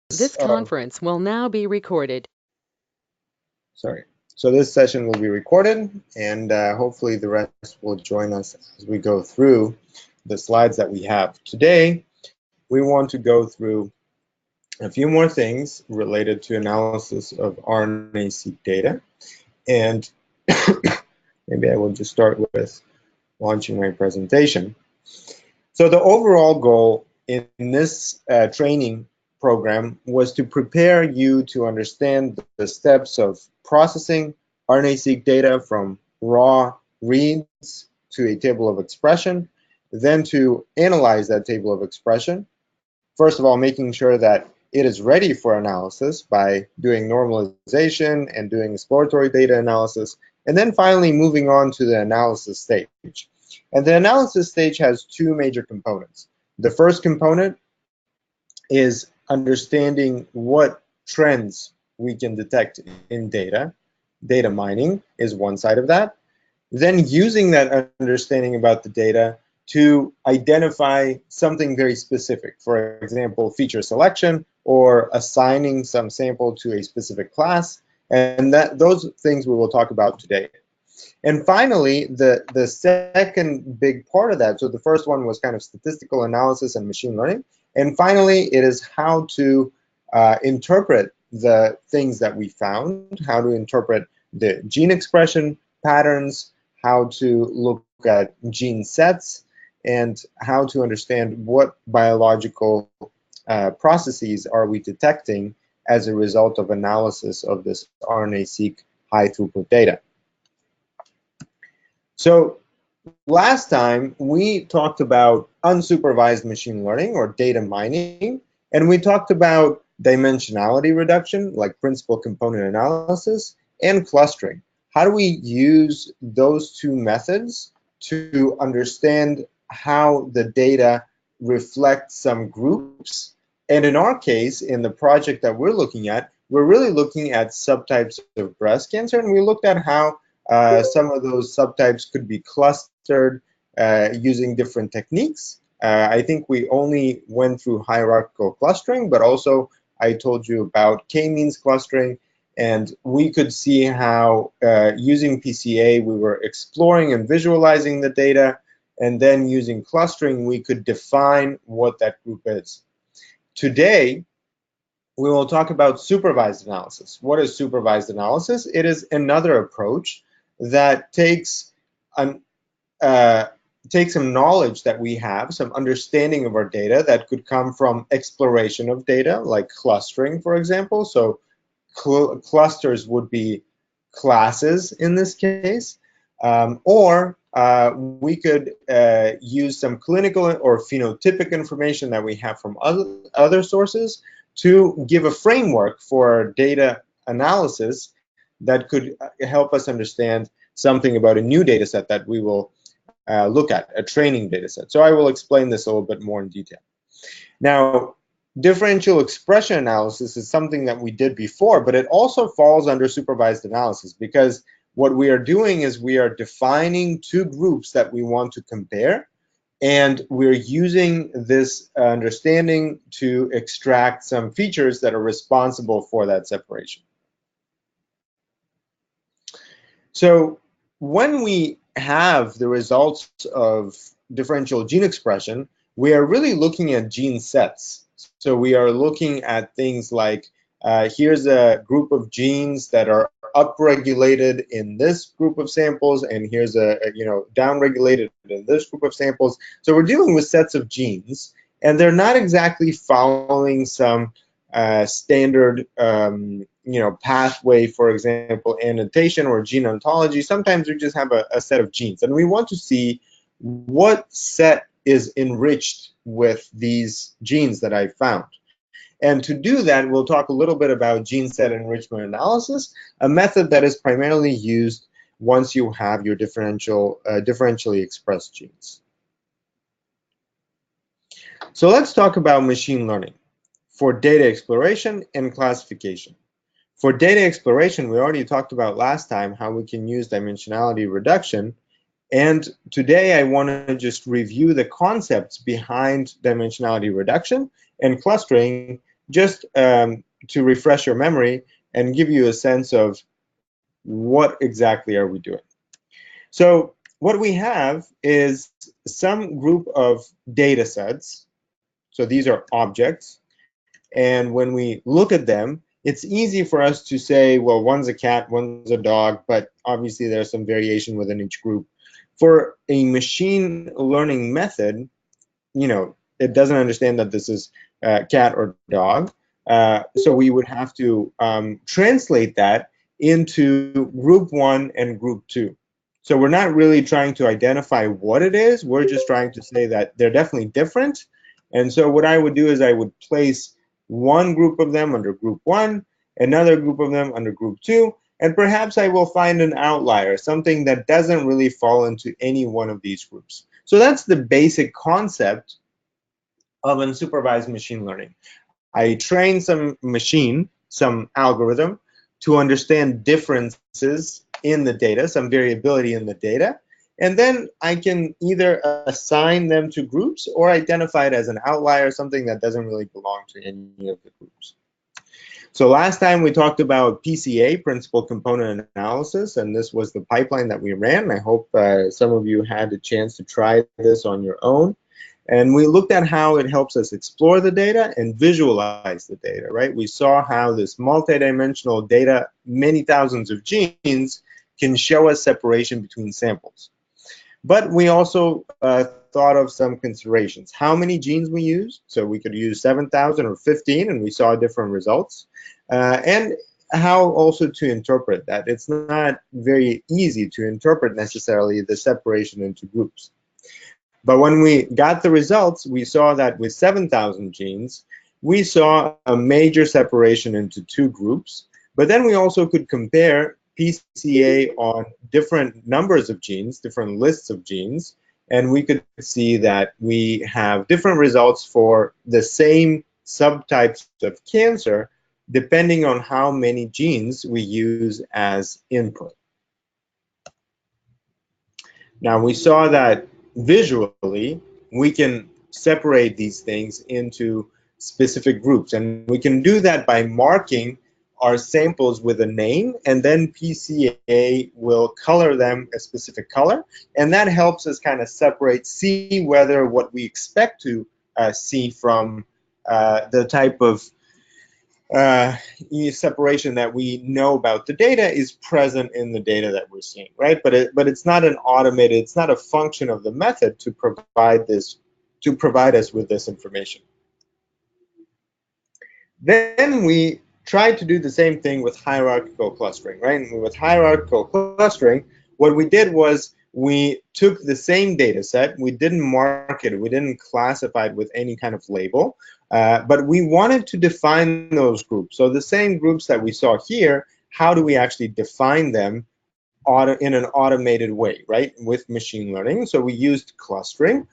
This conference will now be recorded. Sorry. So this session will be recorded, and hopefully the rest will join us as we go through the slides that we have. Today, we want to go through a few more things related to analysis of RNA-seq data, and maybe I will just start with launching my presentation. So the overall goal in this training program was to prepare you to understand the steps of processing RNA-seq data from raw reads to a table of expression, then to analyze that table of expression. First of all, making sure that it is ready for analysis by doing normalization and doing exploratory data analysis, and then finally moving on to the analysis stage. And the analysis stage has two major components. The first component is understanding what trends we can detect in data. Data mining is one side of that. Then using that understanding about the data to identify something very specific, for example, feature selection or assigning some sample to a specific class, and those things we will talk about today. And finally, the second big part of that, so the first one was kind of statistical analysis and machine learning, and finally it is how to interpret the things that we found, how to interpret the gene expression patterns, how to look at gene sets, and how to understand what biological processes are we detecting as a result of analysis of this RNA-seq high throughput data. So last time we talked about unsupervised machine learning or data mining, and we talked about dimensionality reduction, like principal component analysis, and clustering. How do we use those two methods to understand how the data reflect some groups? And in our case, in the project that we're looking at, we're really looking at subtypes of breast cancer, and we looked at how some of those subtypes could be clustered using different techniques. I think we only went through hierarchical clustering, but also I told you about k-means clustering, and we could see how using PCA we were exploring and visualizing the data, and then using clustering we could define what that group is. Today, we will talk about supervised analysis. What is supervised analysis? It is another approach that takes some knowledge that we have, some understanding of our data that could come from exploration of data, like clustering, for example. So clusters would be classes in this case, or we could use some clinical or phenotypic information that we have from other sources to give a framework for data analysis that could help us understand something about a new data set that we will look at, a training data set. So I will explain this a little bit more in detail. Now, differential expression analysis is something that we did before, but it also falls under supervised analysis because what we are doing is we are defining two groups that we want to compare, and we're using this understanding to extract some features that are responsible for that separation. So when we have the results of differential gene expression, we are really looking at gene sets. So we are looking at things like, here's a group of genes that are upregulated in this group of samples, and here's a downregulated in this group of samples. So we're dealing with sets of genes, and they're not exactly following some standard pathway, for example, annotation or gene ontology. Sometimes we just have a set of genes, and we want to see what set is enriched with these genes that I found. And to do that, we'll talk a little bit about gene set enrichment analysis, a method that is primarily used once you have your differentially expressed genes. So let's talk about machine learning for data exploration and classification. For data exploration, we already talked about last time how we can use dimensionality reduction. And today I want to just review the concepts behind dimensionality reduction and clustering just to refresh your memory and give you a sense of what exactly are we doing. So what we have is some group of data sets. So these are objects. And when we look at them, it's easy for us to say, well, one's a cat, one's a dog, but obviously there's some variation within each group. For a machine learning method, it doesn't understand that this is cat or dog. So we would have to translate that into group one and group two. So we're not really trying to identify what it is. We're just trying to say that they're definitely different. And so what I would do is I would place one group of them under group one, another group of them under group two, and perhaps I will find an outlier, something that doesn't really fall into any one of these groups. So that's the basic concept of unsupervised machine learning. I train some machine, some algorithm, to understand differences in the data, some variability in the data, and then I can either assign them to groups or identify it as an outlier, something that doesn't really belong to any of the groups. So last time we talked about PCA, principal component analysis, and this was the pipeline that we ran. I hope some of you had a chance to try this on your own. And we looked at how it helps us explore the data and visualize the data, right? We saw how this multidimensional data, many thousands of genes, can show us separation between samples. But we also thought of some considerations. How many genes we use? So we could use 7,000 or 15, and we saw different results. And how also to interpret that. It's not very easy to interpret necessarily the separation into groups. But when we got the results, we saw that with 7,000 genes, we saw a major separation into two groups. But then we also could compare PCA on different numbers of genes, different lists of genes, and we could see that we have different results for the same subtypes of cancer depending on how many genes we use as input. Now we saw that visually we can separate these things into specific groups, and we can do that by marking our samples with a name, and then PCA will color them a specific color, and that helps us kind of separate, see whether what we expect to see from the type of separation that we know about the data is present in the data that we're seeing, right? But it's not an automated, it's not a function of the method to provide us with this information. Then we tried to do the same thing with hierarchical clustering, right? And with hierarchical clustering, what we did was we took the same data set, we didn't mark it, we didn't classify it with any kind of label, but we wanted to define those groups. So the same groups that we saw here, how do we actually define them in an automated way, right, with machine learning? So we used clustering.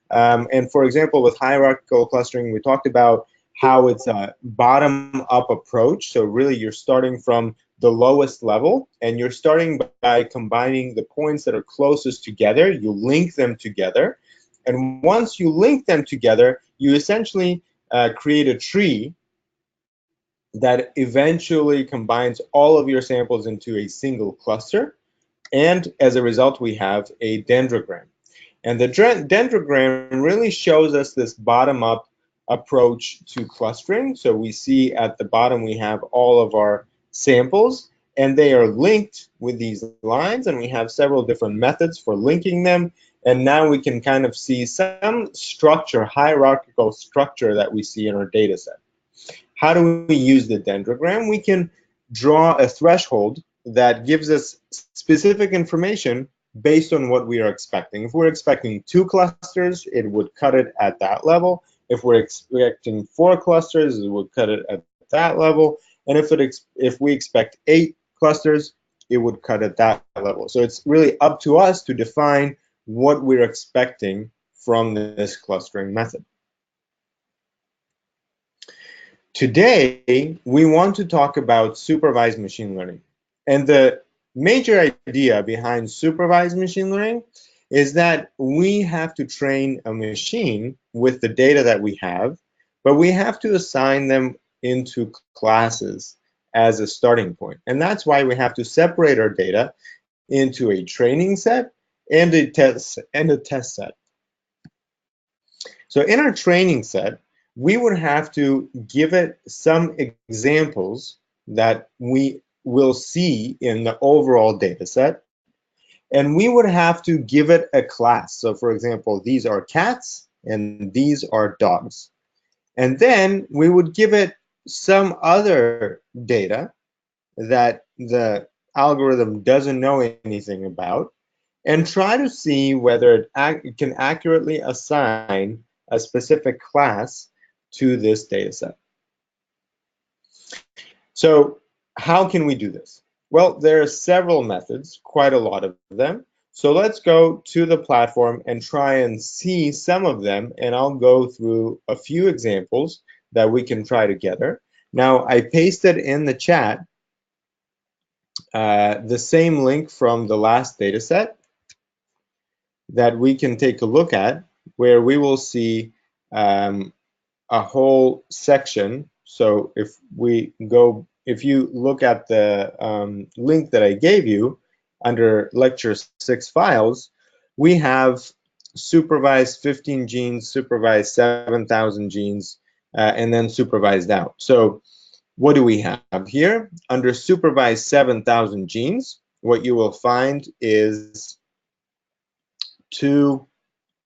And for example, with hierarchical clustering, we talked about how it's a bottom-up approach. So really, you're starting from the lowest level, and you're starting by combining the points that are closest together. You link them together. And once you link them together, you essentially create a tree that eventually combines all of your samples into a single cluster. And as a result, we have a dendrogram. And the dendrogram really shows us this bottom-up approach to clustering. So we see at the bottom we have all of our samples, and they are linked with these lines, and we have several different methods for linking them. And now we can kind of see some structure, hierarchical structure that we see in our data set. How do we use the dendrogram? We can draw a threshold that gives us specific information based on what we are expecting. If we're expecting 2 clusters, it would cut it at that level. If we're expecting 4 clusters, it would cut it at that level. And if we expect 8 clusters, it would cut at that level. So it's really up to us to define what we're expecting from this clustering method. Today, we want to talk about supervised machine learning. And the major idea behind supervised machine learning is that we have to train a machine with the data that we have, but we have to assign them into classes as a starting point. And that's why we have to separate our data into a training set and a test set. So in our training set, we would have to give it some examples that we will see in the overall data set. And we would have to give it a class. So for example, these are cats and these are dogs. And then we would give it some other data that the algorithm doesn't know anything about and try to see whether it can accurately assign a specific class to this data set. So how can we do this? Well, there are several methods, quite a lot of them. So let's go to the platform and try and see some of them, and I'll go through a few examples that we can try together. Now, I pasted in the chat the same link from the last data set that we can take a look at, where we will see a whole section. So if you look at the link that I gave you under lecture 6 files, we have supervised 15 genes, supervised 7,000 genes, and then supervised out. So what do we have here? Under supervised 7,000 genes, what you will find is two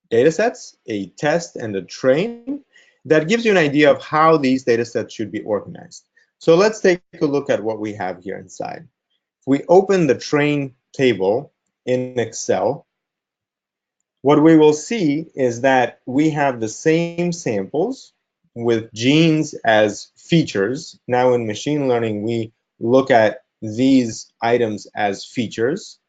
data sets, a test and a train, that gives you an idea of how these data sets should be organized. So let's take a look at what we have here inside. If we open the train table in Excel, what we will see is that we have the same samples with genes as features. Now in machine learning, we look at these items as features.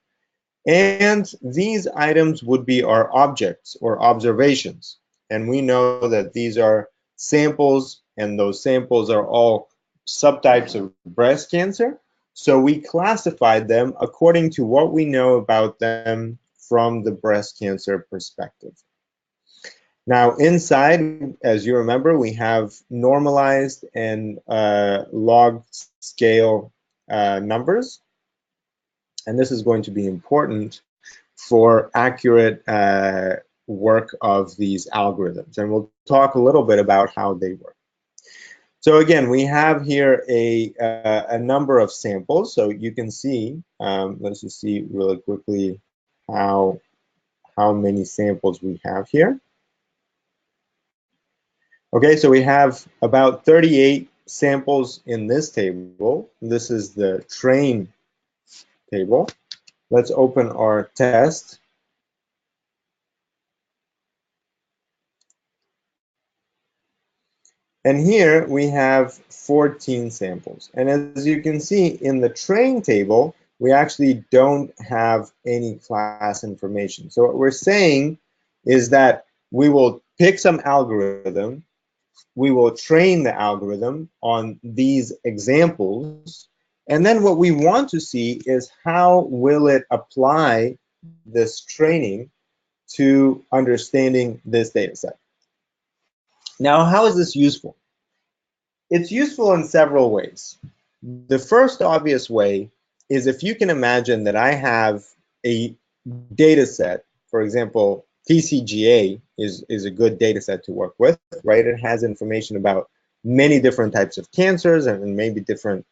And these items would be our objects or observations. And we know that these are samples, and those samples are all subtypes of breast cancer. So we classified them according to what we know about them from the breast cancer perspective. Now inside, as you remember, we have normalized and log scale numbers. And this is going to be important for accurate work of these algorithms. And we'll talk a little bit about how they work. So again, we have here a number of samples. So you can see, let's just see really quickly how many samples we have here. Okay, so we have about 38 samples in this table. This is the train table. Let's open our test. And here we have 14 samples. And as you can see in the train table, we actually don't have any class information. So what we're saying is that we will pick some algorithm, we will train the algorithm on these examples, and then what we want to see is how will it apply this training to understanding this data set. Now, how is this useful? It's useful in several ways. The first obvious way is if you can imagine that I have a data set, for example, TCGA is a good data set to work with, right? It has information about many different types of cancers and maybe different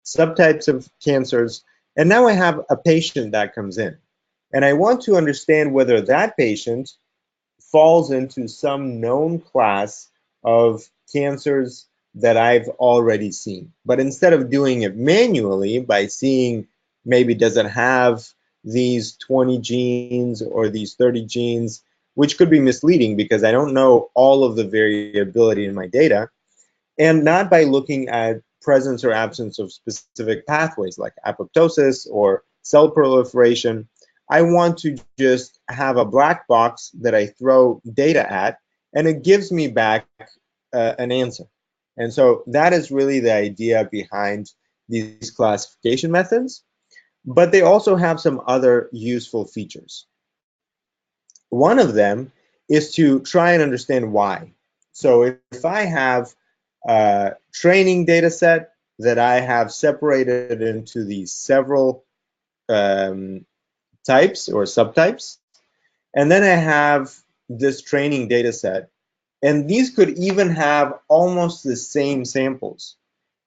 subtypes of cancers. And now I have a patient that comes in. And I want to understand whether that patient falls into some known class of cancers that I've already seen. But instead of doing it manually by seeing maybe does it have these 20 genes or these 30 genes, which could be misleading because I don't know all of the variability in my data, and not by looking at presence or absence of specific pathways like apoptosis or cell proliferation. I want to just have a black box that I throw data at, and it gives me back an answer. And so that is really the idea behind these classification methods, but they also have some other useful features. One of them is to try and understand why. So if I have a training data set that I have separated into these several types or subtypes, and then I have this training data set, and these could even have almost the same samples.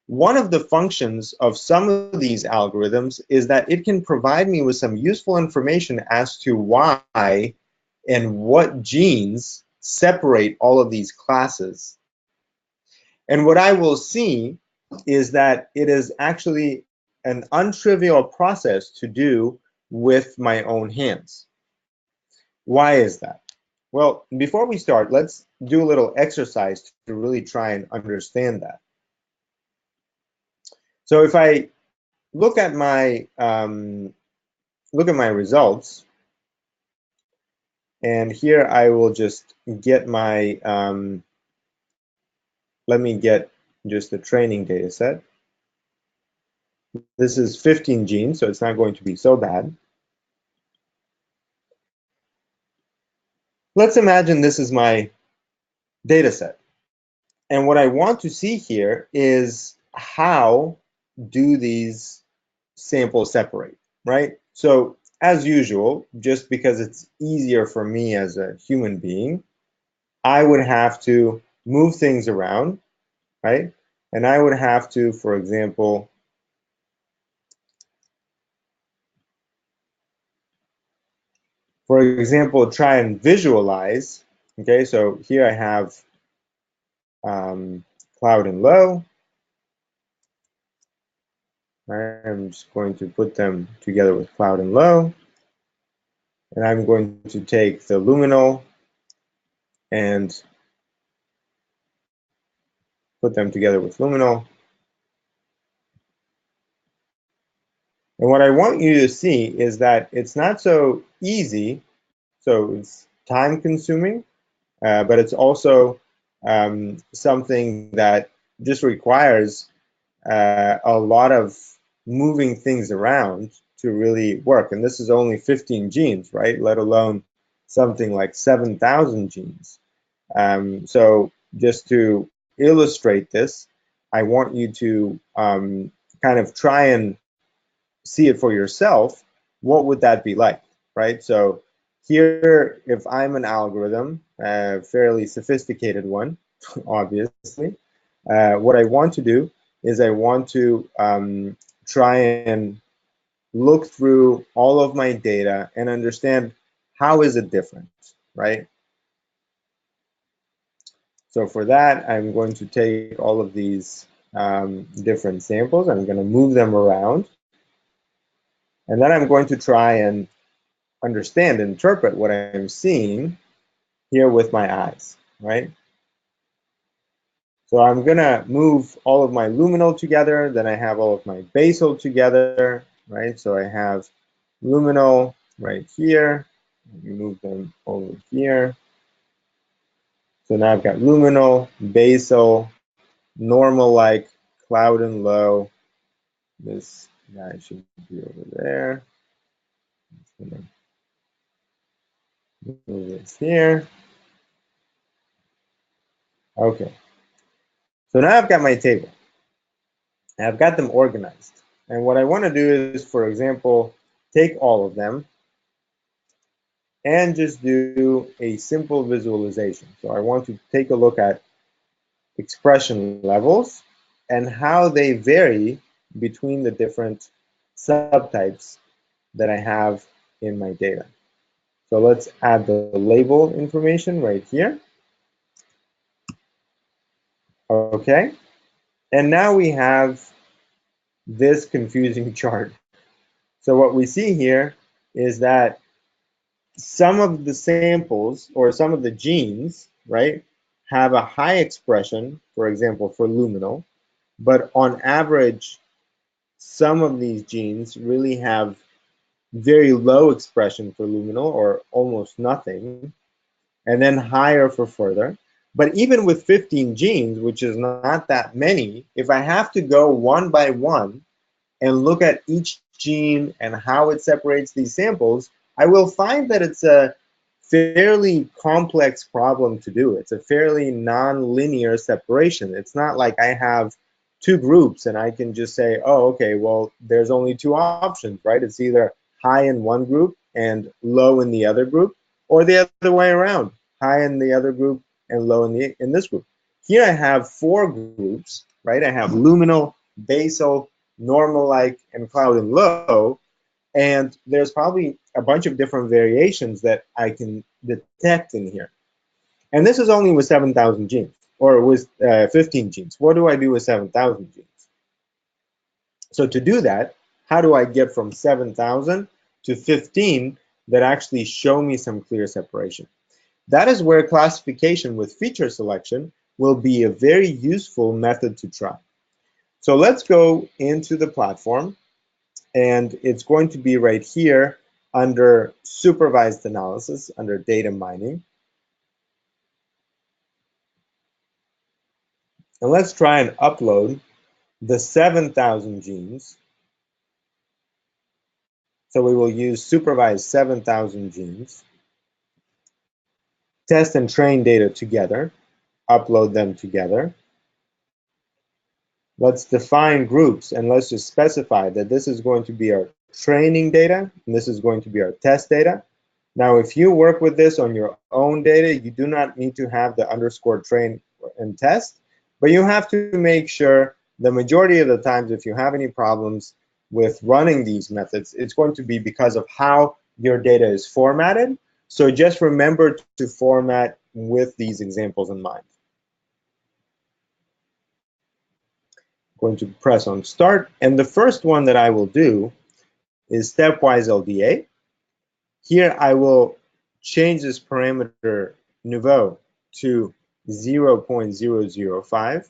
One of the functions of some of these algorithms is that it can provide me with some useful information as to why and what genes separate all of these classes. And what I will see is that it is actually an untrivial process to do with my own hands. Why is that? Well, before we start, let's do a little exercise to really try and understand that. So if I look at my results, and here I will just get my let me get just the training data set. This is 15 genes, so it's not going to be so bad. Let's imagine this is my data set. And what I want to see here is how do these samples separate, right? So as usual, just because it's easier for me as a human being, I would have to move things around, right? And I would have to, for example, try and visualize. Okay, so here I have cloud and low. I'm just going to put them together with cloud and low. And I'm going to take the luminal and put them together with luminal. And what I want you to see is that it's not so easy. So it's time consuming, but it's also something that just requires a lot of moving things around to really work. And this is only 15 genes, right? Let alone something like 7,000 genes. So just to illustrate this, I want you to kind of try and see it for yourself. What would that be like, right? So here, if I'm an algorithm, a fairly sophisticated one, obviously, what I want to do is I want to try and look through all of my data and understand how is it different, right? So for that, I'm going to take all of these different samples. I'm going to move them around. And then I'm going to try and understand and interpret what I'm seeing here with my eyes, right? So I'm gonna move all of my luminal together, then I have all of my basal together, right? So I have luminal right here, move them over here. So now I've got luminal, basal, normal like, cloud and low. This guy should be over there. Move this here. Okay. So now I've got my table. I've got them organized. And what I want to do is, for example, take all of them and just do a simple visualization. So I want to take a look at expression levels and how they vary between the different subtypes that I have in my data. So let's add the label information right here. Okay. And now we have this confusing chart. So what we see here is that some of the samples or some of the genes, right, have a high expression, for example, for luminal, but on average, some of these genes really have very low expression for luminal or almost nothing, and then higher for further. But even with 15 genes, which is not that many, if I have to go one by one and look at each gene and how it separates these samples, I will find that it's a fairly complex problem to do. It's a fairly non-linear separation. It's not like I have two groups and I can just say, oh, okay, well, there's only two options, right? It's either high in one group and low in the other group, or the other way around, high in the other group and low in this group. Here I have four groups, right? I have luminal, basal, normal-like, and cloud and low, and there's probably a bunch of different variations that I can detect in here. And this is only with 7,000 genes, or with 15 genes. What do I do with 7,000 genes? So to do that, how do I get from 7,000 to 15 that actually show me some clear separation? That is where classification with feature selection will be a very useful method to try. So let's go into the platform, and it's going to be right here under supervised analysis, under data mining. And let's try and upload the 7,000 genes. So we will use supervised 7,000 genes, test and train data together, upload them together. Let's define groups, and let's just specify that this is going to be our training data, and this is going to be our test data. Now, if you work with this on your own data, you do not need to have the underscore train and test, but you have to make sure the majority of the times if you have any problems with running these methods, it's going to be because of how your data is formatted. So just remember to format with these examples in mind. I'm going to press on start, and the first one that I will do is stepwise LDA. Here I will change this parameter nouveau to 0.005.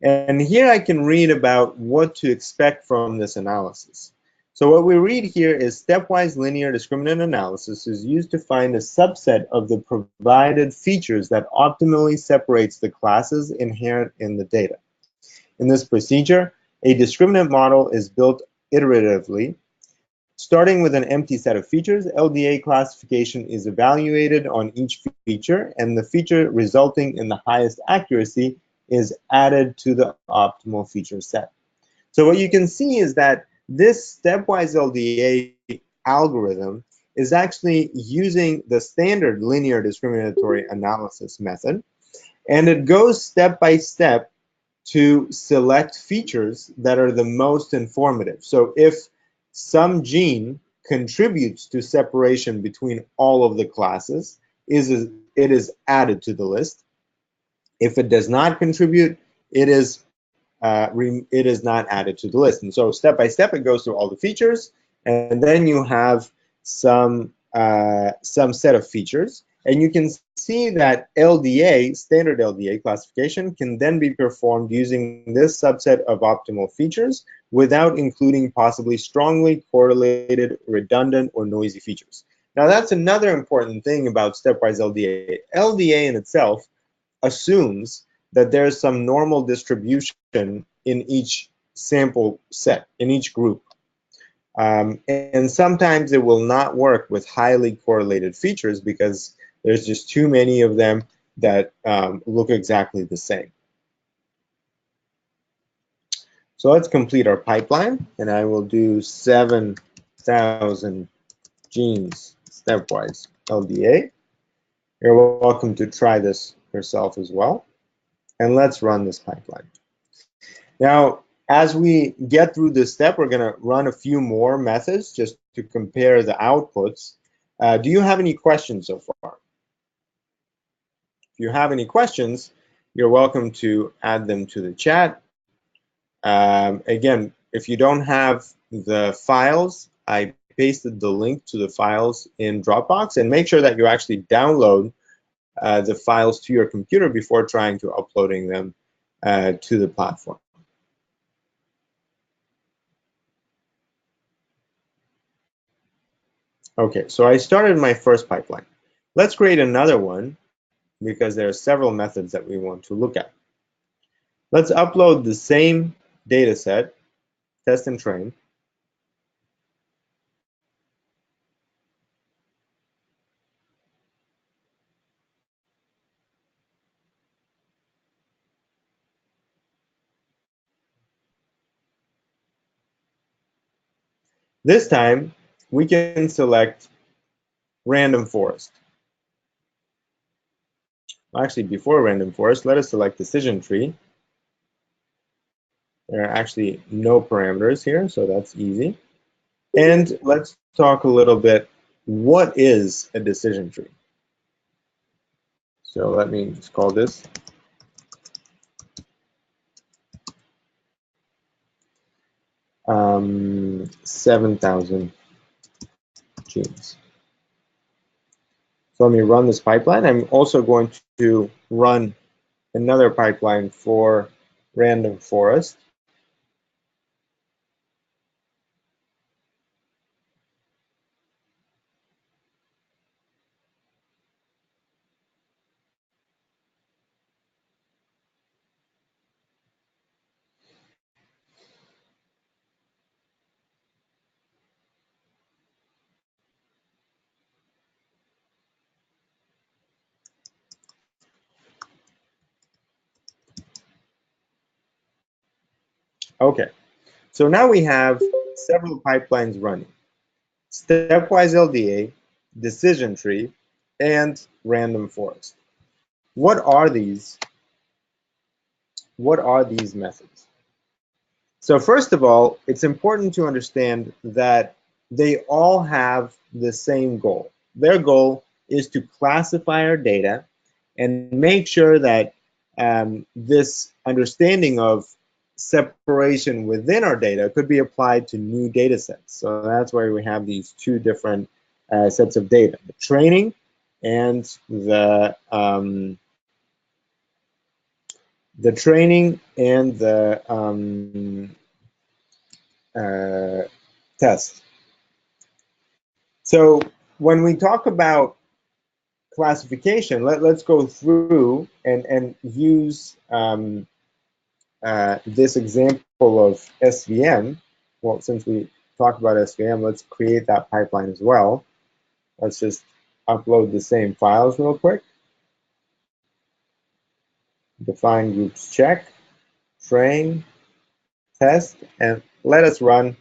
And here I can read about what to expect from this analysis. So what we read here is stepwise linear discriminant analysis is used to find a subset of the provided features that optimally separates the classes inherent in the data. In this procedure, a discriminant model is built iteratively. Starting with an empty set of features, LDA classification is evaluated on each feature, and the feature resulting in the highest accuracy is added to the optimal feature set. So what you can see is that this stepwise LDA algorithm is actually using the standard linear discriminatory analysis method, and it goes step by step to select features that are the most informative. So if some gene contributes to separation between all of the classes, it is added to the list. If it does not contribute, it is not added to the list. And so step by step, it goes through all the features, and then you have some set of features, and you can see that LDA, standard LDA classification, can then be performed using this subset of optimal features without including possibly strongly correlated, redundant, or noisy features. Now that's another important thing about stepwise LDA. LDA in itself assumes that there's some normal distribution in each sample set, in each group. And sometimes it will not work with highly correlated features because there's just too many of them that look exactly the same. So let's complete our pipeline, and I will do 7,000 genes stepwise LDA. You're welcome to try this yourself as well. And let's run this pipeline. Now, as we get through this step, we're going to run a few more methods just to compare the outputs. Do you have any questions so far? If you have any questions, you're welcome to add them to the chat. Again, if you don't have the files, I pasted the link to the files in Dropbox, and make sure that you actually download the files to your computer before trying to uploading them to the platform. Okay, so I started my first pipeline. Let's create another one because there are several methods that we want to look at. Let's upload the same data set, test and train. This time, we can select random forest. Actually, before random forest, let us select decision tree. There are actually no parameters here, so that's easy. And let's talk a little bit, what is a decision tree? So let me just call this 7,000 genes. So let me run this pipeline. I'm also going to run another pipeline for random forest. Okay, so now we have several pipelines running. Stepwise LDA, decision tree, and random forest. What are these? What are these methods? So first of all, it's important to understand that they all have the same goal. Their goal is to classify our data and make sure that this understanding of separation within our data could be applied to new data sets. So that's why we have these two different sets of data, the training and the training and the test. So when we talk about classification, let's go through and use this example of SVM. Well, since we talked about SVM, let's create that pipeline as well. Let's just upload the same files real quick. Define groups check, train, test, and let us run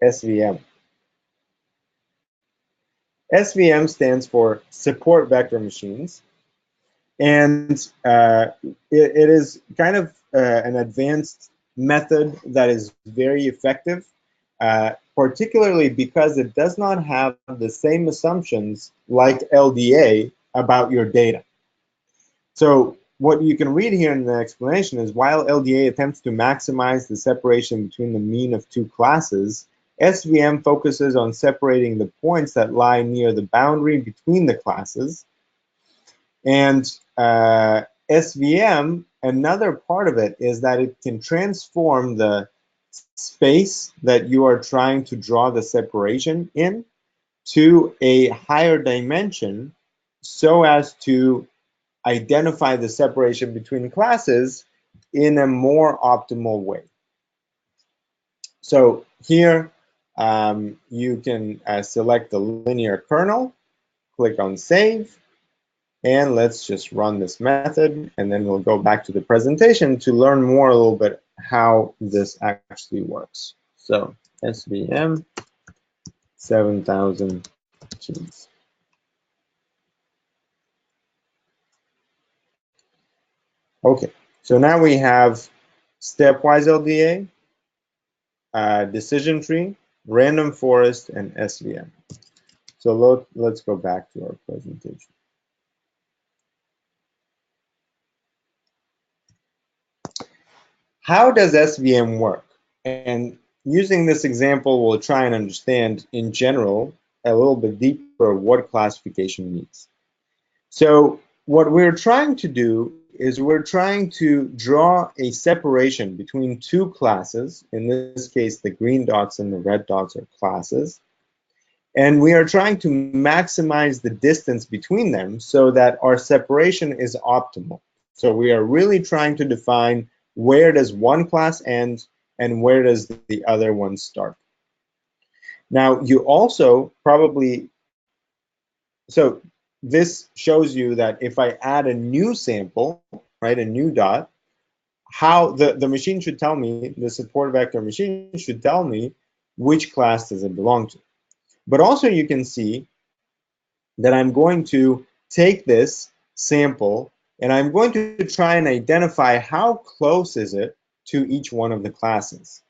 SVM. SVM stands for Support Vector Machines, and it is kind of an advanced method that is very effective, particularly because it does not have the same assumptions like LDA about your data. So what you can read here in the explanation is, while LDA attempts to maximize the separation between the mean of two classes, SVM focuses on separating the points that lie near the boundary between the classes. And SVM, another part of it is that it can transform the space that you are trying to draw the separation in to a higher dimension so as to identify the separation between classes in a more optimal way. So here you can select the linear kernel, click on save, and let's just run this method, and then we'll go back to the presentation to learn more a little bit how this actually works. So SVM 7,000 genes. Okay, so now we have stepwise LDA, decision tree, random forest, and SVM. So let's go back to our presentation. How does SVM work? And using this example, we'll try and understand in general a little bit deeper what classification means. So what we're trying to do is we're trying to draw a separation between two classes. In this case, the green dots and the red dots are classes. And we are trying to maximize the distance between them so that our separation is optimal. So we are really trying to define where does one class end and where does the other one start. Now, you also probably, so this shows you that if I add a new sample, right, a new dot, how the machine should tell me, the support vector machine should tell me which class does it belong to. But also you can see that I'm going to take this sample and I'm going to try and identify how close is it to each one of the classes.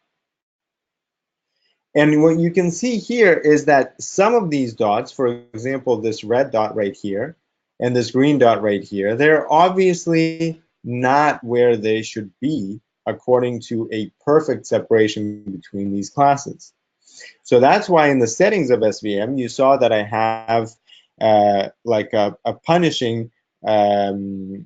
And what you can see here is that some of these dots, for example, this red dot right here and this green dot right here, they're obviously not where they should be according to a perfect separation between these classes. So that's why in the settings of SVM, you saw that I have like a punishing error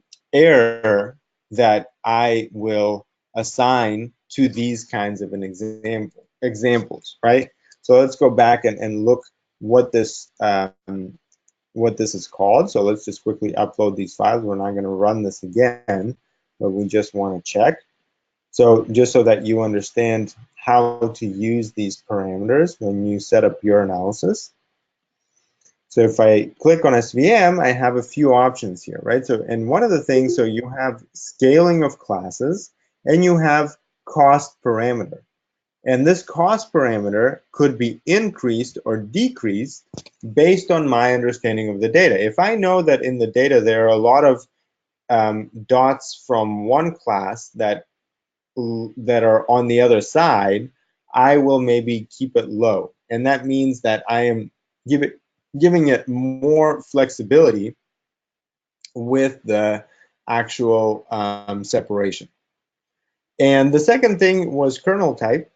that I will assign to these kinds of an examples, right? So let's go back and look what this is called. So let's just quickly upload these files. We're not going to run this again, but we just want to check. So just so that you understand how to use these parameters when you set up your analysis. So if I click on SVM, I have a few options here, right? So, and one of the things, so you have scaling of classes and you have cost parameter. And this cost parameter could be increased or decreased based on my understanding of the data. If I know that in the data there are a lot of dots from one class that are on the other side, I will maybe keep it low. And that means that I am giving it more flexibility with the actual separation. And the second thing was kernel type.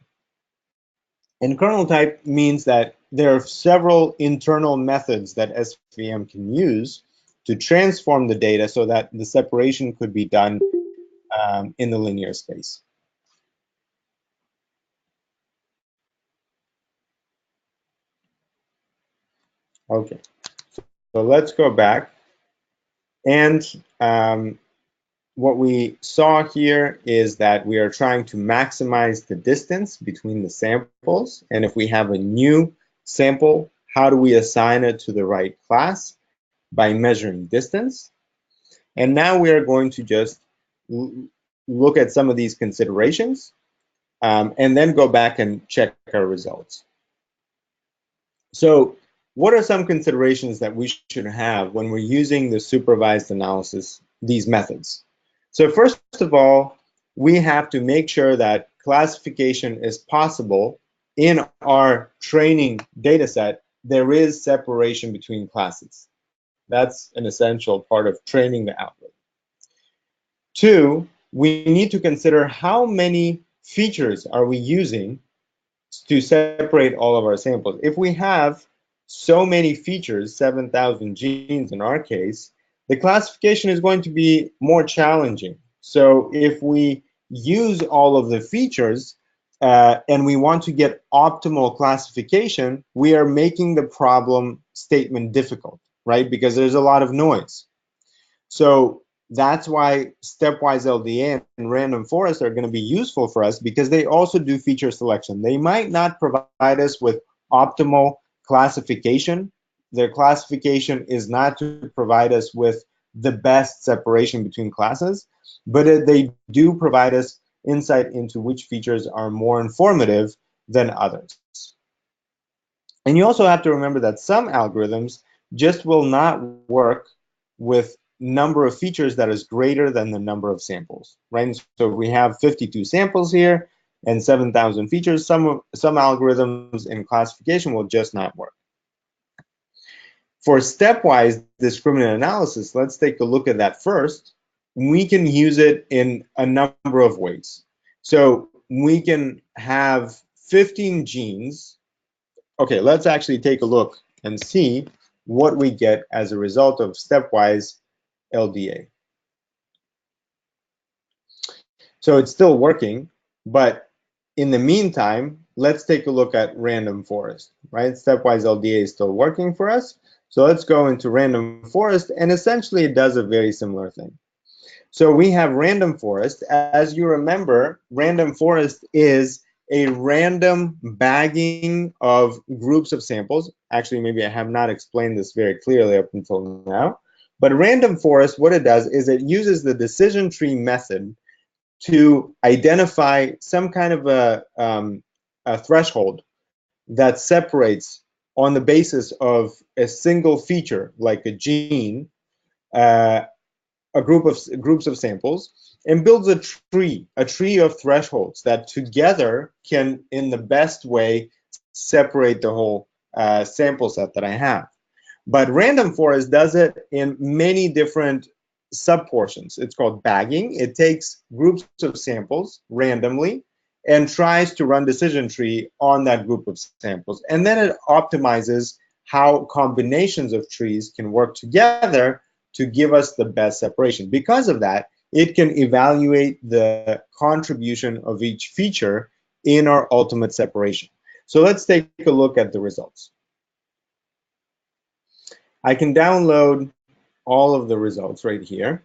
And kernel type means that there are several internal methods that SVM can use to transform the data so that the separation could be done in the linear space. Okay, so let's go back. And what we saw here is that we are trying to maximize the distance between the samples. And if we have a new sample, how do we assign it to the right class? By measuring distance. And now we are going to just look at some of these considerations and then go back and check our results. So what are some considerations that we should have when we're using the supervised analysis, these methods? So first of all, we have to make sure that classification is possible in our training data set. There is separation between classes. That's an essential part of training the algorithm. Two, we need to consider how many features are we using to separate all of our samples. If we have so many features, 7,000 genes in our case, the classification is going to be more challenging. So if we use all of the features and we want to get optimal classification, we are making the problem statement difficult, right? Because there's a lot of noise. So that's why stepwise LDA and random forest are going to be useful for us because they also do feature selection. They might not provide us with optimal classification. Their classification is not to provide us with the best separation between classes, but they do provide us insight into which features are more informative than others. And you also have to remember that some algorithms just will not work with number of features that is greater than the number of samples, right? So if we have 52 samples here and 7,000 features, some algorithms in classification will just not work. For stepwise discriminant analysis, let's take a look at that first. We can use it in a number of ways. So we can have 15 genes. Okay, let's actually take a look and see what we get as a result of stepwise LDA. So it's still working, but in the meantime, let's take a look at random forest, right? Stepwise LDA is still working for us. So let's go into random forest, and essentially it does a very similar thing. So we have random forest. As you remember, random forest is a random bagging of groups of samples. Actually, maybe I have not explained this very clearly up until now. But random forest, what it does is it uses the decision tree method to identify some kind of a threshold that separates on the basis of a single feature, like a gene, uh, groups of samples, and builds a tree of thresholds that together can, in the best way, separate the whole sample set that I have. But random forest does it in many different subportions. It's called bagging. It takes groups of samples randomly and tries to run decision tree on that group of samples. And then it optimizes how combinations of trees can work together to give us the best separation. Because of that, it can evaluate the contribution of each feature in our ultimate separation. So let's take a look at the results. I can download all of the results right here.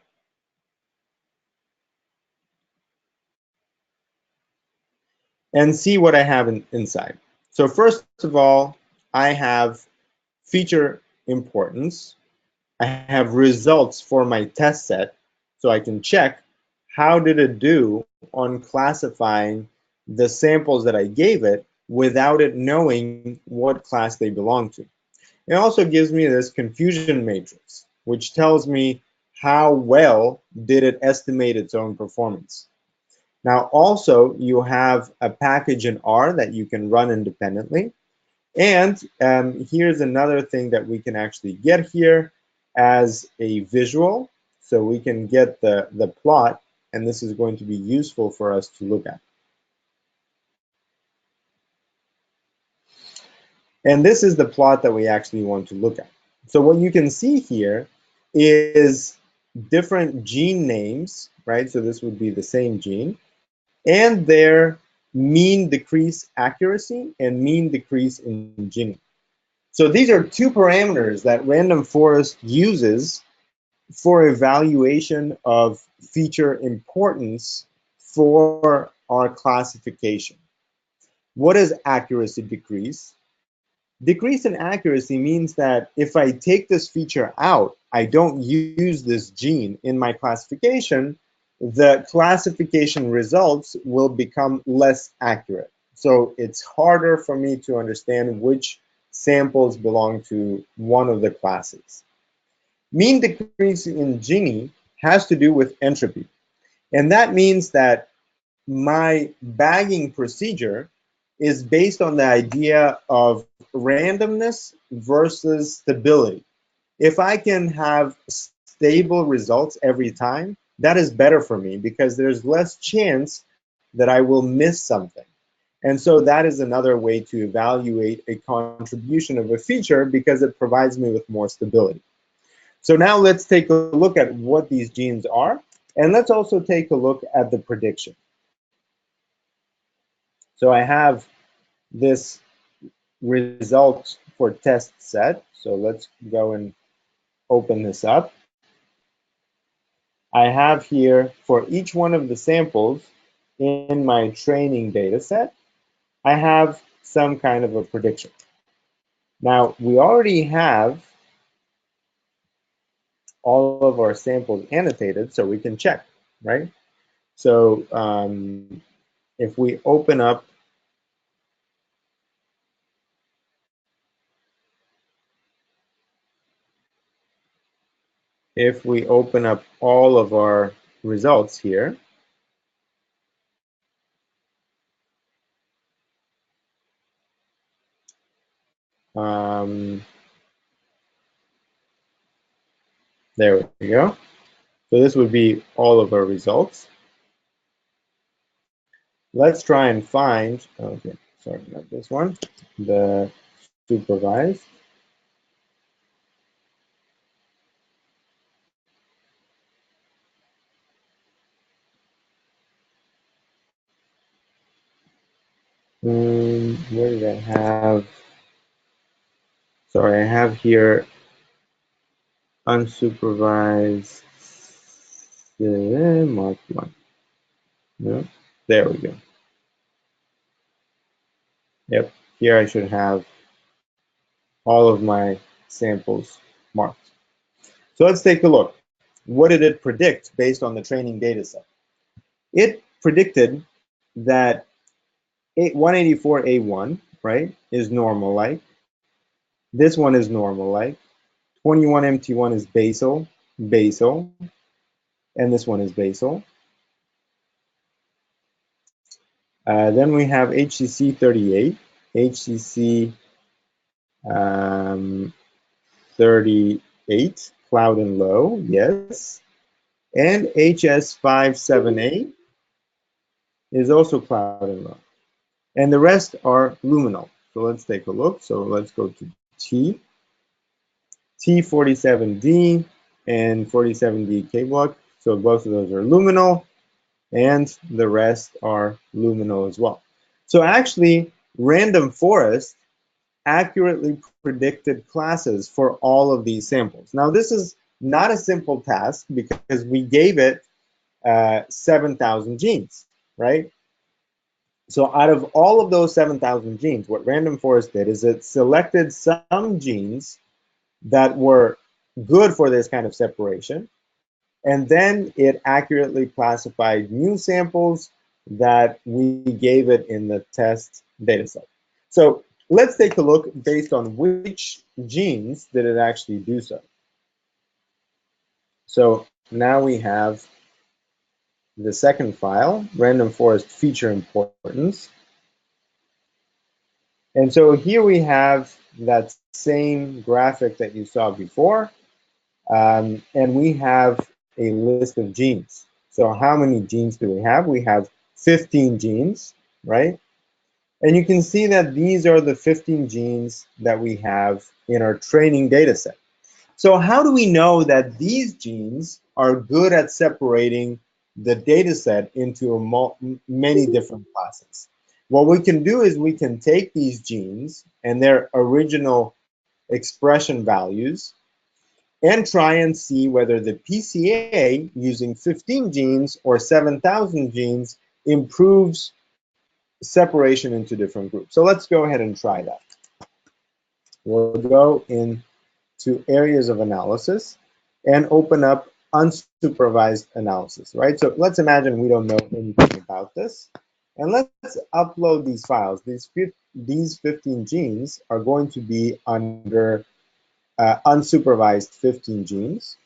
And see what I have inside. So first of all, I have feature importance. I have results for my test set, so I can check how did it do on classifying the samples that I gave it without it knowing what class they belong to. It also gives me this confusion matrix, which tells me how well did it estimate its own performance. Now, also, you have a package in R that you can run independently. And here's another thing that we can actually get here as a visual. So we can get the plot, and this is going to be useful for us to look at. And this is the plot that we actually want to look at. So what you can see here is different gene names, right? So this would be the same gene, and their mean decrease accuracy and mean decrease in Gini. So these are two parameters that random forest uses for evaluation of feature importance for our classification. What is accuracy decrease? Decrease in accuracy means that if I take this feature out, I don't use this gene in my classification, the classification results will become less accurate. So it's harder for me to understand which samples belong to one of the classes. Mean decrease in Gini has to do with entropy. And that means that my bagging procedure is based on the idea of randomness versus stability. If I can have stable results every time, that is better for me because there's less chance that I will miss something. And so that is another way to evaluate a contribution of a feature because it provides me with more stability. So now let's take a look at what these genes are, and let's also take a look at the prediction. So I have this result for test set. So let's go and open this up. I have here for each one of the samples in my training data set, I have some kind of a prediction. Now, we already have all of our samples annotated, so we can check, right? So if we open up all of our results here, there we go. So this would be all of our results. Let's try and find, okay, sorry, not this one, the supervised. Where did I have? Sorry, I have here unsupervised mark one. No, there we go. Yep, here I should have all of my samples marked. So let's take a look. What did it predict based on the training data set? It predicted that 184A1 right, is normal-like. This one is normal-like. 21MT1 is basal, basal, and this one is basal. Then we have HCC 38, HCC 38, cloud and low, yes. And HS578 is also cloud and low. And the rest are luminal. So let's take a look. So let's go to T, T47D and 47D K block. So both of those are luminal, and the rest are luminal as well. So actually, random forest accurately predicted classes for all of these samples. Now, this is not a simple task because we gave it 7,000 genes, right? So out of all of those 7,000 genes, what random forest did is it selected some genes that were good for this kind of separation, and then it accurately classified new samples that we gave it in the test dataset. So let's take a look based on which genes did it actually do so. So now we have the second file, random forest feature importance. And so here we have that same graphic that you saw before, and we have a list of genes. So how many genes do we have? We have 15 genes, right? And you can see that these are the 15 genes that we have in our training data set. So how do we know that these genes are good at separating the data set into many different classes? What we can do is we can take these genes and their original expression values and try and see whether the PCA using 15 genes or 7,000 genes improves separation into different groups. So let's go ahead and try that. We'll go into areas of analysis and open up unsupervised analysis, right? So let's imagine we don't know anything about this. And let's upload these files. These 15 genes are going to be under unsupervised 15 genes.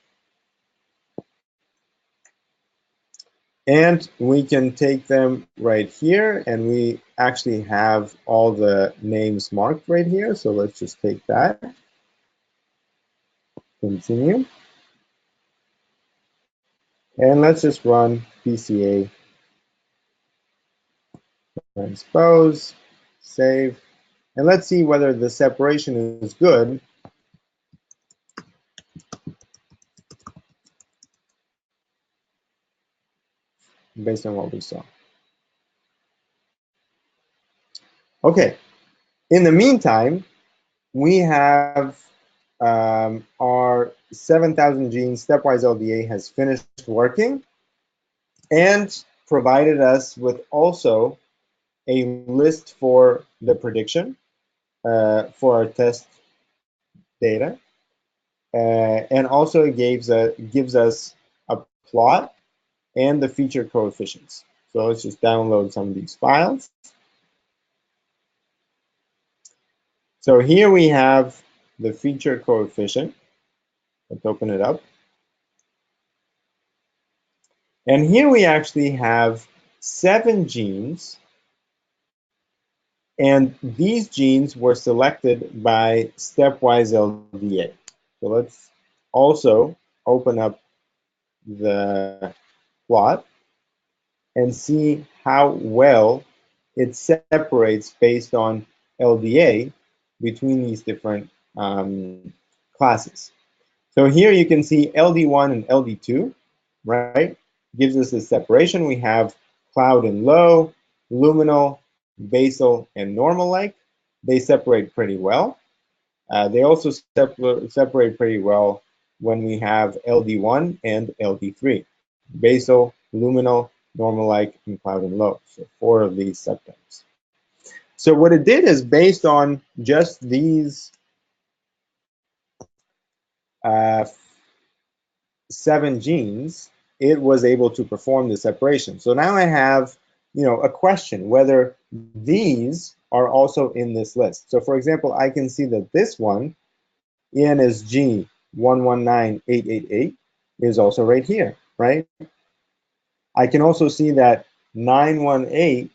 And we can take them right here, and we actually have all the names marked right here. So let's just take that. Continue. And let's just run PCA transpose, save. And let's see whether the separation is good based on what we saw. Okay, in the meantime, we have our 7,000 genes stepwise LDA has finished working and provided us with also a list for the prediction for our test data. And also it gives us a plot and the feature coefficients. So let's just download some of these files. So here we have the feature coefficient. Let's open it up. And here we actually have 7 genes, and these genes were selected by stepwise LDA. So let's also open up the plot and see how well it separates based on LDA between these different classes. So here you can see LD1 and LD2, right? Gives us this separation. We have cloud and low, luminal, basal, and normal-like. They separate pretty well. They also separate pretty well when we have LD1 and LD3, basal, luminal, normal-like, and cloud and low. So 4 of these subtypes. So what it did is based on just these 7 genes, it was able to perform the separation. So now I have, a question whether these are also in this list. So for example, I can see that this one, ENSG 119888, is also right here, right? I can also see that 918,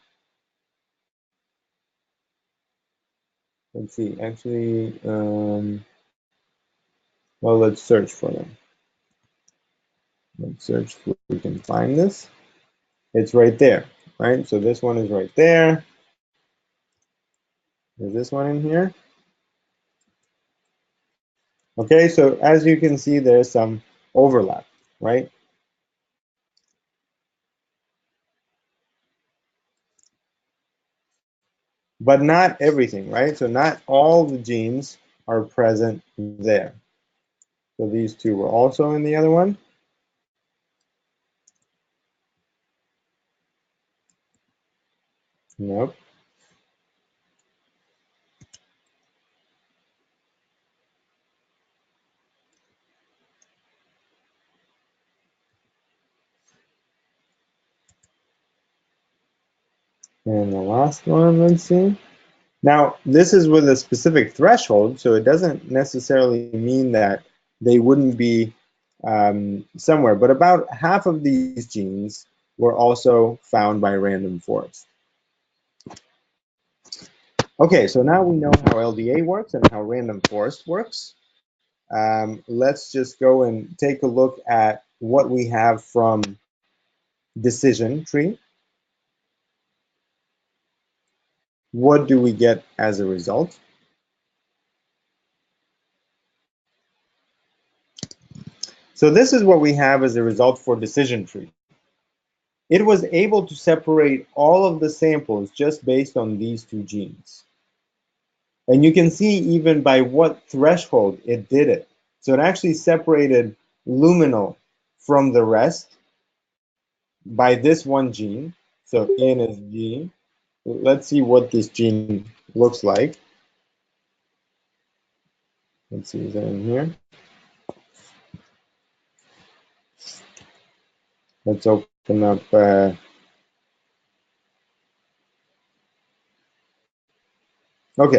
let's see, actually, well, let's search for them. Let's search if we can find this. It's right there, right? So this one is right there. Is this one in here? Okay, so as you can see, there's some overlap, right? But not everything, right? So not all the genes are present there. So these two were also in the other one. Nope. And the last one, let's see. Now, this is with a specific threshold, so it doesn't necessarily mean that they wouldn't be somewhere, but about half of these genes were also found by random forest. Okay, so now we know how LDA works and how random forest works. Let's just go and take a look at what we have from decision tree. What do we get as a result? So this is what we have as a result for decision tree. It was able to separate all of the samples just based on these two genes. And you can see even by what threshold it did it. So it actually separated luminal from the rest by this one gene. So ENSG. Let's see what this gene looks like. Let's see, is that in here? Let's open up. Okay,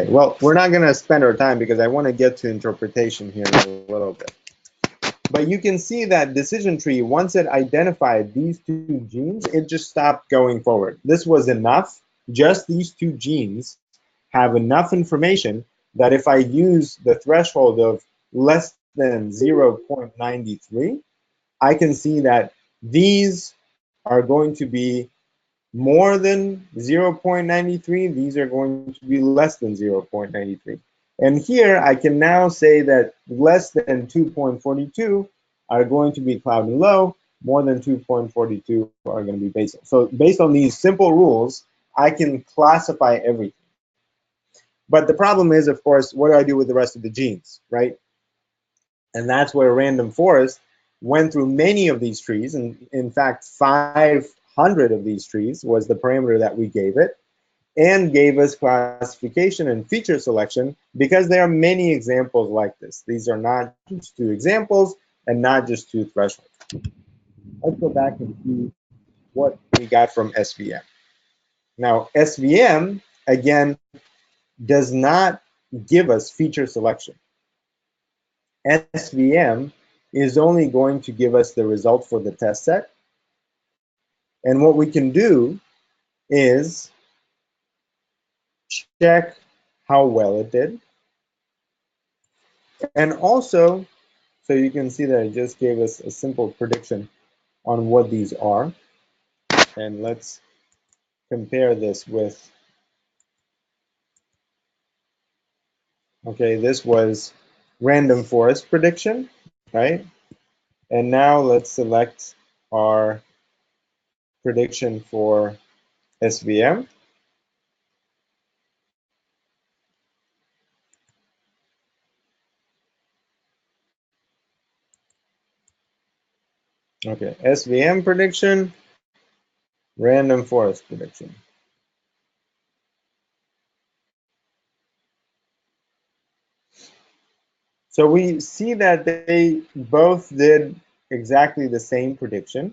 well, we're not going to spend our time because I want to get to interpretation here in a little bit. But you can see that decision tree, once it identified these two genes, it just stopped going forward. This was enough. Just these two genes have enough information that if I use the threshold of less than 0.93, I can see that these are going to be more than 0.93, these are going to be less than 0.93. And here I can now say that less than 2.42 are going to be cloud and low, more than 2.42 are going to be basal. So based on these simple rules, I can classify everything. But the problem is, of course, what do I do with the rest of the genes, right? And that's where random forest went through many of these trees. And in fact, 500 of these trees was the parameter that we gave it, and gave us classification and feature selection because there are many examples like this. These are not just two examples and not just two thresholds. Let's go back and see what we got from SVM. Now, SVM, again, does not give us feature selection. SVM is only going to give us the result for the test set. And what we can do is check how well it did. And also, so you can see that it just gave us a simple prediction on what these are. And let's compare this with, okay, this was random forest prediction, right? And now let's select our prediction for SVM. Okay, SVM prediction, random forest prediction. So we see that they both did exactly the same prediction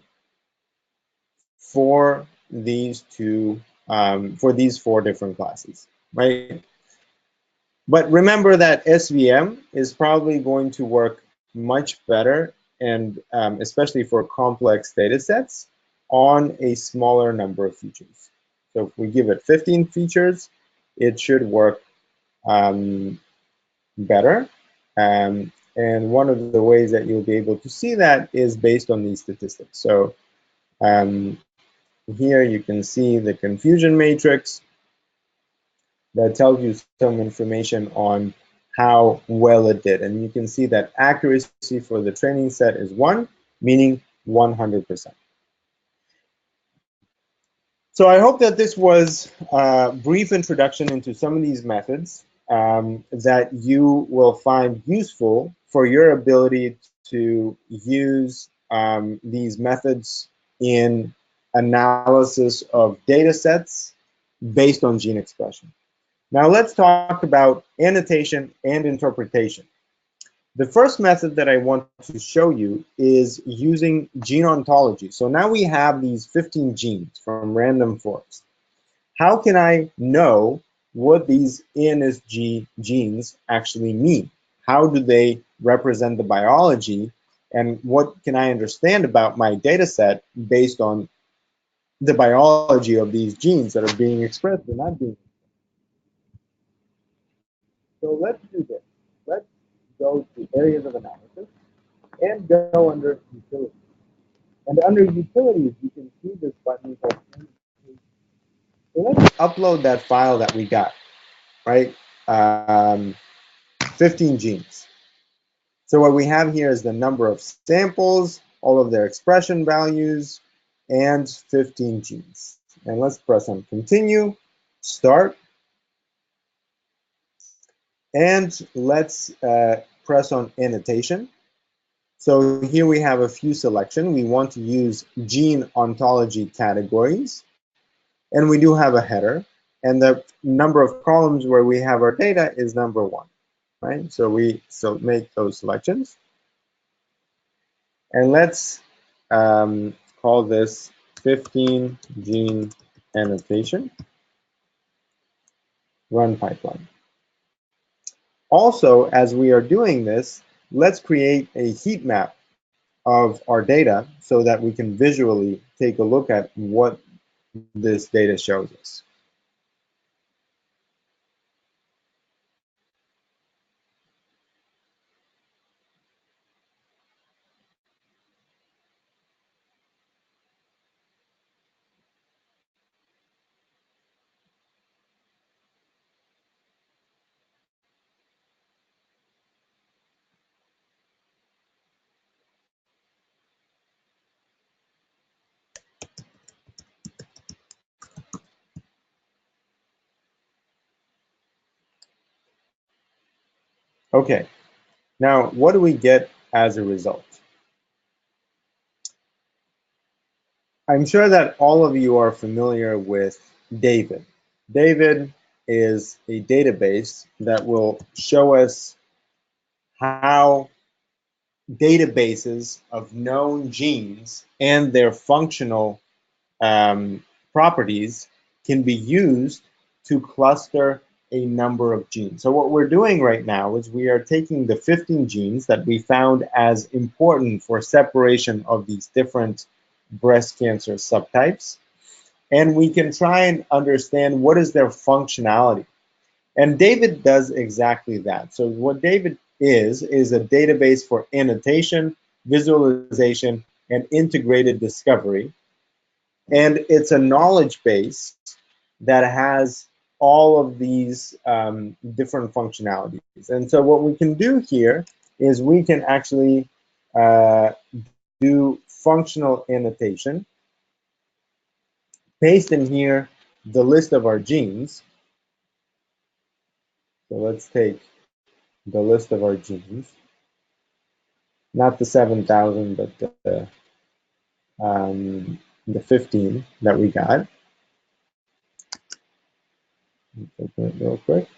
for these two for these 4 different classes, right? But remember that SVM is probably going to work much better, and especially for complex data sets, on a smaller number of features. So if we give it 15 features, it should work better. And one of the ways that you'll be able to see that is based on these statistics. So here you can see the confusion matrix that tells you some information on how well it did. And you can see that accuracy for the training set is 1, meaning 100%. So I hope that this was a brief introduction into some of these methods that you will find useful for your ability to use these methods in analysis of data sets based on gene expression. Now let's talk about annotation and interpretation. The first method that I want to show you is using gene ontology. So now we have these 15 genes from random forest. How can I know what these NSG genes actually mean? How do they represent the biology? And what can I understand about my data set based on the biology of these genes that are being expressed or not being expressed? So let's do this. Let's go to areas of analysis and go under utilities. And under utilities, you can see this button called annotation. So let's upload that file that we got, right? 15 genes. So what we have here is the number of samples, all of their expression values, and 15 genes. And let's press on continue, start, and let's press on annotation. So here we have a few selection. We want to use gene ontology categories, and we do have a header, and the number of columns where we have our data is number 1, right? So we make those selections, and let's call this 15 gene annotation, run pipeline. Also, as we are doing this, let's create a heat map of our data so that we can visually take a look at what this data shows us. Okay, now what do we get as a result? I'm sure that all of you are familiar with David. David is a database that will show us how databases of known genes and their functional properties can be used to cluster a number of genes. So what we're doing right now is we are taking the 15 genes that we found as important for separation of these different breast cancer subtypes, and we can try and understand what is their functionality. And David does exactly that. So what David is a database for annotation, visualization, and integrated discovery. And it's a knowledge base that has all of these different functionalities. And so what we can do here is we can actually do functional annotation, paste in here the list of our genes. So let's take the list of our genes, not the 7,000, but the 15 that we got. Open it real quick.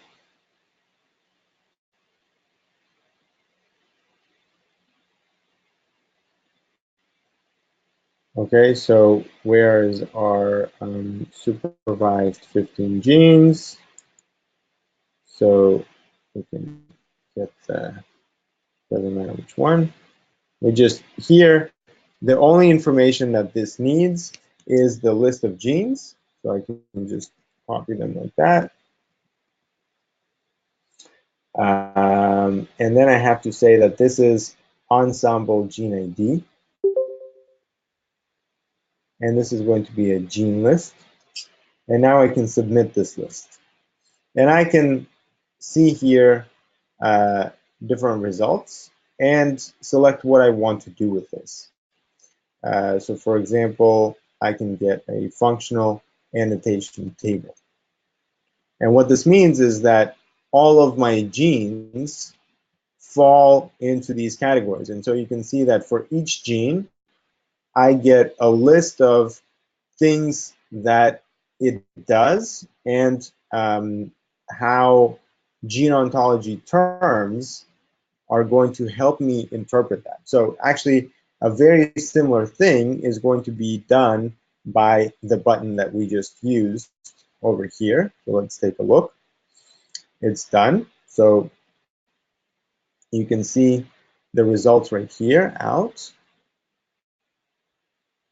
Okay, so where is our supervised 15 genes? So we can get doesn't matter which one. We just here, the only information that this needs is the list of genes. So I can just copy them like that. And then I have to say that this is ensemble gene ID. And this is going to be a gene list. And now I can submit this list. And I can see here uh, different results and select what I want to do with this. So for example, I can get a functional annotation table. And what this means is that all of my genes fall into these categories. And so you can see that for each gene, I get a list of things that it does and how gene ontology terms are going to help me interpret that. So actually, a very similar thing is going to be done by the button that we just used over here. So let's take a look. It's done. So you can see the results right here out.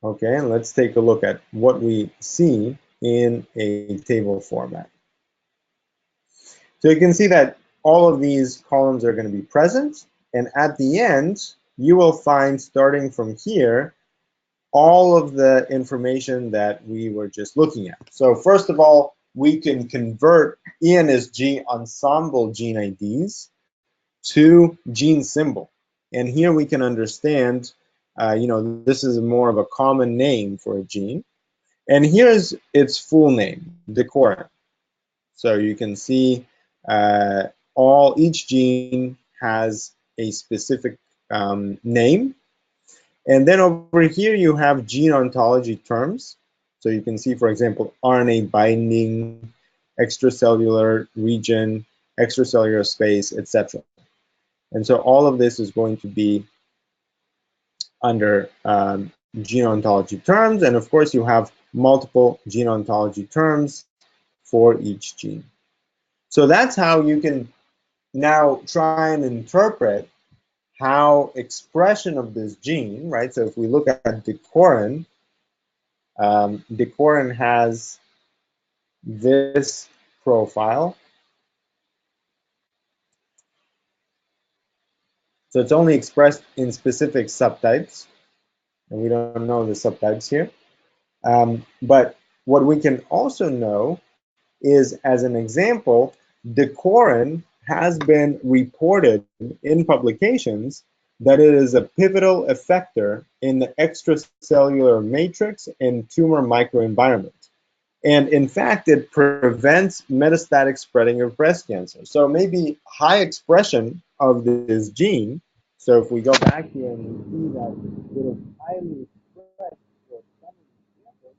Okay, and let's take a look at what we see in a table format. So you can see that all of these columns are going to be present, and at the end, you will find, starting from here, all of the information that we were just looking at. So first of all, we can convert in as gene ensemble gene IDs to gene symbol. And here we can understand, this is more of a common name for a gene. And here's its full name, decorin. So you can see each gene has a specific name. And then over here you have gene ontology terms. So you can see, for example, RNA binding, extracellular region, extracellular space, etc. And so all of this is going to be under gene ontology terms. And of course, you have multiple gene ontology terms for each gene. So that's how you can now try and interpret how expression of this gene, right? So if we look at decorin, decorin has this profile. So it's only expressed in specific subtypes, and we don't know the subtypes here. But what we can also know is, as an example, decorin has been reported in publications that it is a pivotal effector in the extracellular matrix and tumor microenvironment. And in fact, it prevents metastatic spreading of breast cancer. So maybe high expression of this gene. So if we go back here and we see that it is highly expressed for some of these cancers,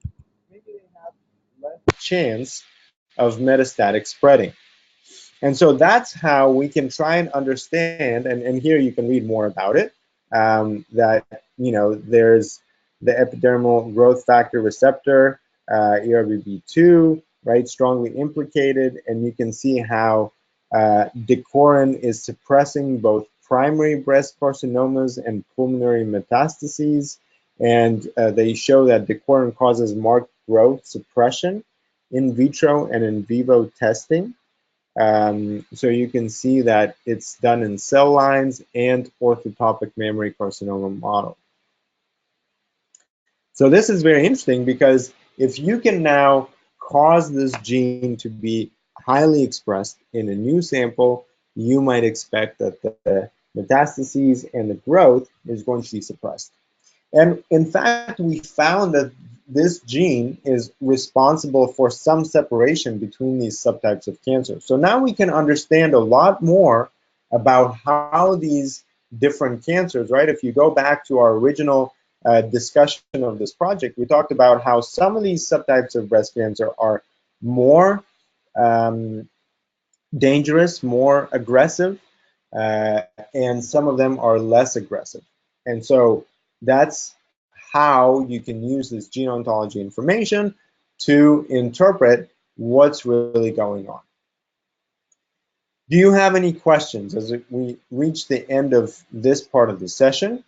maybe they have less chance of metastatic spreading. And so that's how we can try and understand, and here you can read more about it, that, there's the epidermal growth factor receptor, ERBB2, right, strongly implicated, and you can see how decorin is suppressing both primary breast carcinomas and pulmonary metastases, and they show that decorin causes marked growth suppression in vitro and in vivo testing. So you can see that it's done in cell lines and orthotopic mammary carcinoma model. So this is very interesting because if you can now cause this gene to be highly expressed in a new sample, you might expect that the metastases and the growth is going to be suppressed. And in fact, we found that this gene is responsible for some separation between these subtypes of cancer. So now we can understand a lot more about how these different cancers, right? If you go back to our original discussion of this project, we talked about how some of these subtypes of breast cancer are more dangerous, more aggressive, and some of them are less aggressive. And so that's how you can use this gene ontology information to interpret what's really going on. Do you have any questions as we reach the end of this part of the session?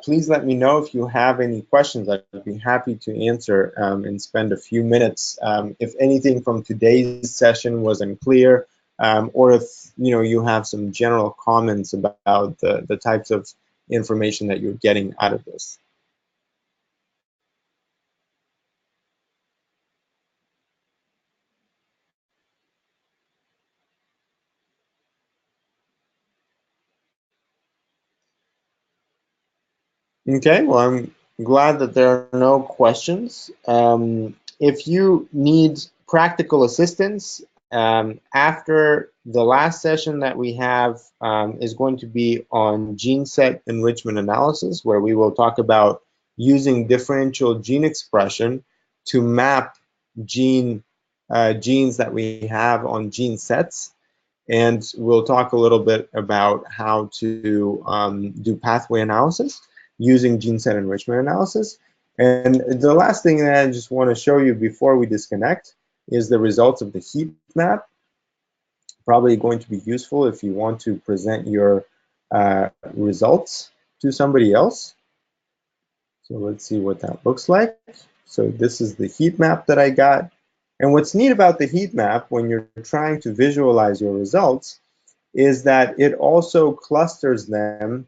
Please let me know if you have any questions. I'd be happy to answer and spend a few minutes. If anything from today's session was unclear, or if you have some general comments about the types of information that you're getting out of this. Okay, well, I'm glad that there are no questions. If you need practical assistance, after the last session that we have is going to be on gene set enrichment analysis, where we will talk about using differential gene expression to map genes that we have on gene sets. And we'll talk a little bit about how to do pathway analysis using gene set enrichment analysis. And the last thing that I just want to show you before we disconnect is the results of the heat map. Probably going to be useful if you want to present your results to somebody else. So let's see what that looks like. So this is the heat map that I got. And what's neat about the heat map when you're trying to visualize your results is that it also clusters them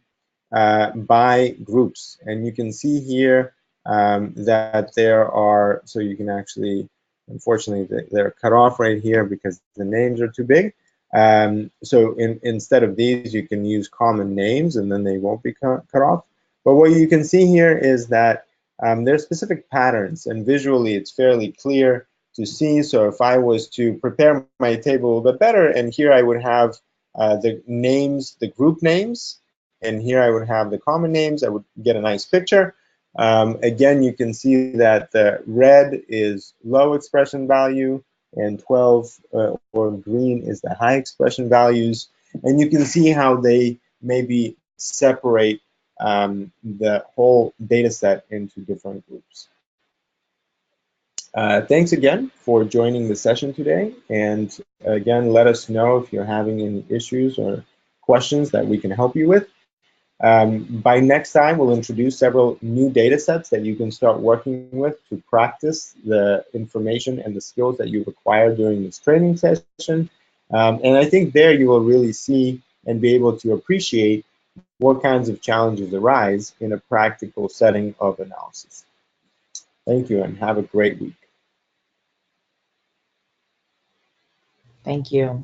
by groups. And you can see here that there are, so you can actually, unfortunately, they're cut off right here because the names are too big. So instead of these, you can use common names and then they won't be cut off. But what you can see here is that there are specific patterns, and visually it's fairly clear to see. So if I was to prepare my table a little bit better, and here I would have the names, the group names, and here I would have the common names, I would get a nice picture. Again, you can see that the red is low expression value, and 12 or green is the high expression values. And you can see how they maybe separate the whole data set into different groups. Thanks again for joining the session today. And again, let us know if you're having any issues or questions that we can help you with. By next time, we'll introduce several new data sets that you can start working with to practice the information and the skills that you've acquired during this training session. And I think there you will really see and be able to appreciate what kinds of challenges arise in a practical setting of analysis. Thank you and have a great week. Thank you.